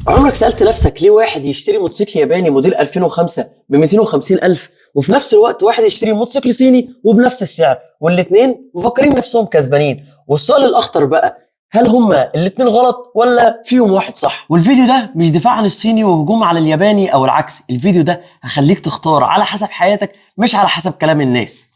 عمرك سألت نفسك ليه واحد يشتري موتوسيكل ياباني موديل 2005 ب 250,000 وفي نفس الوقت واحد يشتري موتوسيكل صيني وبنفس السعر، والاتنين مفكرين نفسهم كسبانين؟ والسؤال الأخطر بقى، هل هما الاتنين غلط ولا فيهم واحد صح؟ والفيديو ده مش دفاع عن الصيني وهجوم على الياباني او العكس، الفيديو ده هخليك تختار على حسب حياتك مش على حسب كلام الناس.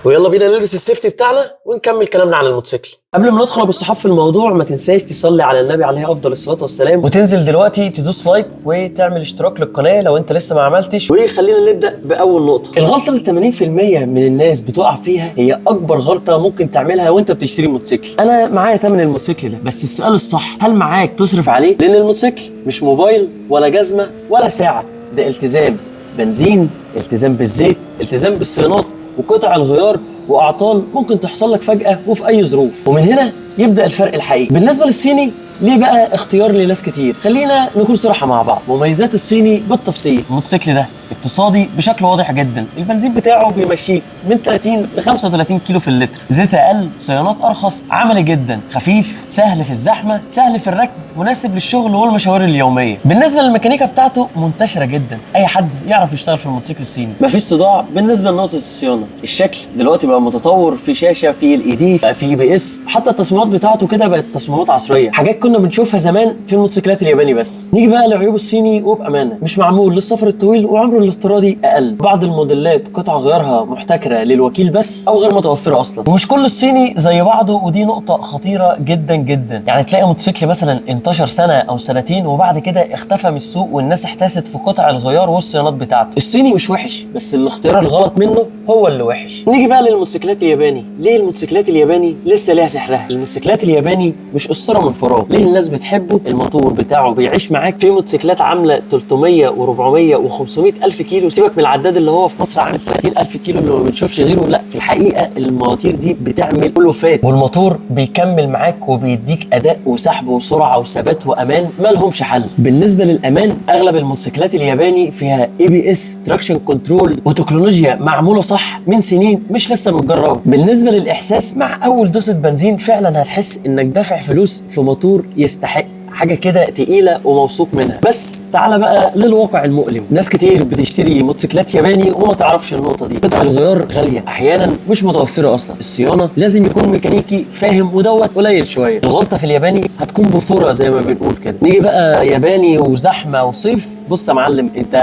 ويلا بينا نلبس السيفتي بتاعنا ونكمل كلامنا عن الموتوسيكل. قبل ما ندخل بالصحاب في الموضوع، ما تنساش تصلي على النبي عليه افضل الصلاه والسلام، وتنزل دلوقتي تدوس لايك وتعمل اشتراك للقناه لو انت لسه ما عملتش. وخلينا نبدا باول نقطه، الغلطه اللي 80% من الناس بتقع فيها هي اكبر غلطه ممكن تعملها وانت بتشتري موتوسيكل. انا معايا ثمن الموتوسيكل ده، بس السؤال الصح، هل معاك تصرف عليه؟ لان الموتوسيكل مش موبايل ولا جزمه ولا ساعه، ده التزام بنزين، التزام بالزيت، التزام بالصيانات وقطع الغيار واعطال ممكن تحصل لك فجأة وفي اي ظروف. ومن هنا يبدأ الفرق الحقيقي. بالنسبة للصيني، ليه بقى اختيار لناس كتير؟ خلينا نكون صراحة مع بعض. مميزات الصيني بالتفصيل، الموتوسيكل ده اقتصادي بشكل واضح جدا، البنزين بتاعه بيمشيك من 30 ل 35 كيلو في اللتر، زيت اقل، صيانات ارخص، عملي جدا، خفيف، سهل في الزحمه، سهل في الركب، مناسب للشغل والمشاوير اليوميه. بالنسبه للميكانيكا بتاعته منتشره جدا، اي حد يعرف يشتغل في الموتوسيكل الصيني. مفيش صداع بالنسبه لنقطه الصيانه، الشكل دلوقتي بقى متطور، في شاشه، في LED، بقى في ABS، حتى التصميمات بتاعته كده بقت تصميمات عصريه، حاجات كنا بنشوفها زمان في الموتوسيكلات الياباني. بس نيجي بقى لعيوب الصيني، وبامانه مش معمول للسفر الطويل وعمره الافتراضي اقل. بعض الموديلات قطع غيارها محتكره للوكيل بس او غير متوفره اصلا. ومش كل الصيني زي بعضه، ودي نقطه خطيره جدا جدا. يعني تلاقي موتوسيكل مثلا انتشر سنه او سنتين وبعد كده اختفى من السوق والناس احتاست في قطع الغيار والصيانات بتاعته. الصيني مش وحش، بس الاختيار الغلط منه هو اللي وحش. نيجي بقى للموتوسيكلات الياباني. ليه الموتوسيكلات الياباني لسه ليها سحرها؟ الموتوسيكلات الياباني مش اسطوره من فراغ. ليه الناس بتحبه؟ الموتور بتاعه بيعيش معاك. في موتوسيكلات عامله 300 و400 و500 الف كيلو، سيبك من العداد اللي هو في مصر عامل 30,000 كيلو اللي ما بنشوفش غيره، لا في الحقيقه المواتير دي بتعمل ألوفات، والموتور بيكمل معاك وبيديك اداء وسحب وسرعه وثبات وامان ما لهمش حل. بالنسبه للامان، اغلب الموتوسيكلات الياباني فيها ABS، تراكشن كنترول، وتكنولوجيا معموله صح من سنين مش لسه متجربه. بالنسبه للاحساس، مع اول دوسه بنزين فعلا هتحس انك دافع فلوس في موتور يستحق، حاجه كده تقيله وموثوق منها. بس تعالى بقى للواقع المؤلم، ناس كتير بتشتري موتوسيكلات ياباني وما تعرفش النقطه دي. قطع الغيار غاليه، احيانا مش متوفره اصلا، الصيانه لازم يكون ميكانيكي فاهم ودوت قليل شويه. الغلطه في الياباني هتكون بثوره زي ما بنقول كده. نيجي بقى ياباني وزحمه وصيف، بص يا معلم، انت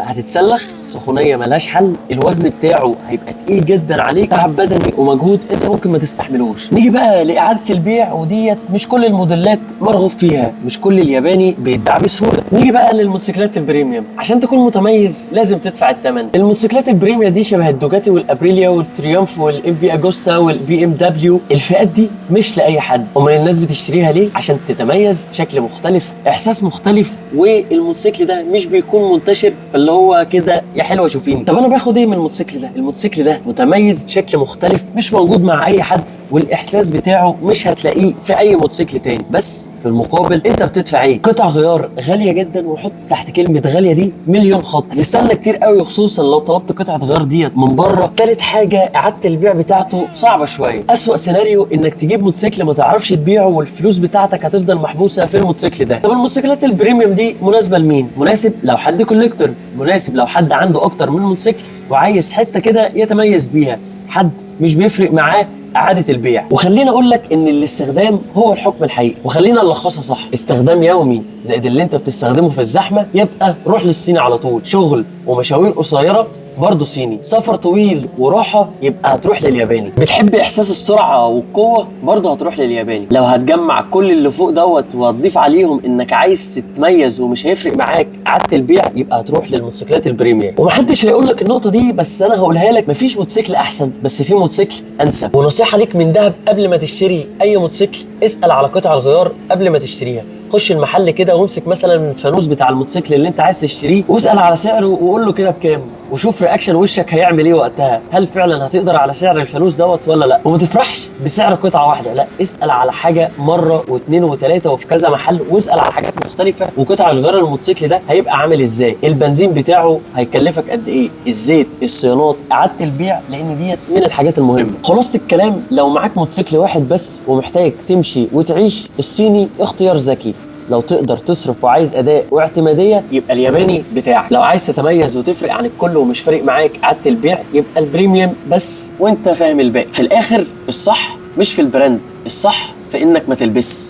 هتتسلخ سخونيه ملهاش حل، الوزن بتاعه هيبقى تقيل جدا عليك، تعب بدني ومجهود انت ممكن ما تستحملوش. نيجي بقى لاعاده البيع، وديت مش كل الموديلات مرغوب فيها، مش كل الياباني بيتباع بسهوله. نيجي بقى للموتوسيكلات البريميوم، عشان تكون متميز لازم تدفع الثمن. الموتوسيكلات البريميوم دي شبه الدوجاتي والابريليا والتريومف والMV اجوستا والBMW، الفئات دي مش لاي حد. امال الناس بتشتريها ليه؟ عشان تتميز، شكل مختلف، احساس مختلف، والموتوسيكل ده مش بيكون منتشر، فاللي هو كده يا حلوه شوفيني. طب انا باخد ايه من الموتوسيكل ده؟ الموتوسيكل ده متميز، شكل مختلف مش موجود مع اي حد، والاحساس بتاعه مش هتلاقيه في اي موتوسيكل تاني. بس في المقابل انت بتدفع ايه؟ قطع غيار غاليه جدا، وحط تحت كلمه غاليه دي مليون خط، هتستنى كتير قوي، خصوصا لو طلبت قطعه غيار ديت من بره. تالت حاجه، اعاده البيع بتاعته صعبه شويه. اسوأ سيناريو انك تجيب موتوسيكل ما تعرفش تبيعه والفلوس بتاعتك هتفضل محبوسه في الموتوسيكل ده. طب الموتوسيكلات البريميوم دي مناسبه لمين؟ مناسب لو حد كوليكتور، مناسب لو حد عنده اكتر من موتوسيكل وعايز حته كده يتميز بيها، حد مش بيفرق معاه إعادة البيع. وخلينا أقول لك إن الاستخدام هو الحكم الحقيقي، وخلينا نلخصها صح، استخدام يومي زائد اللي أنت بتستخدمه في الزحمة، يبقى روح للصيني على طول. شغل ومشاوير قصيرة برضه صيني، سفر طويل وراحة يبقى هتروح للياباني، بتحب إحساس السرعة والقوة برضه هتروح للياباني. لو هتجمع كل اللي فوق دوت وهتضيف عليهم إنك عايز تتميز ومش هيفرق معاك إعادة البيع، يبقى هتروح للموتوسيكلات البريميوم. ومحدش هيقول لك النقطة دي، بس أنا هقولها لك، مفيش موتوسيكل أحسن، بس في موتوسيكل أنسب. ونصيحة ليك من دهب، قبل ما تشتري أي موتوسيكل اسأل على قطع الغيار قبل ما تشتريها. خش المحل كده وامسك مثلا الفانوس بتاع الموتوسيكل اللي انت عايز تشتريه واسال على سعره وقول له كده بكام، وشوف رياكشن وشك هيعمل ايه وقتها. هل فعلا هتقدر على سعر الفانوس دوت ولا لا؟ وما تفرحش بسعر قطعه واحده، لا، اسال على حاجه مره واثنين وثلاثه وفي كذا محل، واسال على حاجات مختلفه. وقطع الغيار الموتوسيكل ده هيبقى عامل ازاي، البنزين بتاعه هيكلفك قد ايه، الزيت، الصيانات، اعاده البيع، لان ديت من الحاجات المهمه. خلاصه الكلام، لو معاك موتوسيكل واحد بس ومحتاج تمشي وتعيش، الصيني اختيار ذكي. لو تقدر تصرف وعايز اداء واعتماديه يبقى الياباني بتاعك. لو عايز تتميز وتفرق عن الكل ومش فارق معاك اعاده البيع يبقى البريميوم بس، وانت فاهم الباقي. في الاخر الصح مش في البراند، الصح في انك ما تلبس.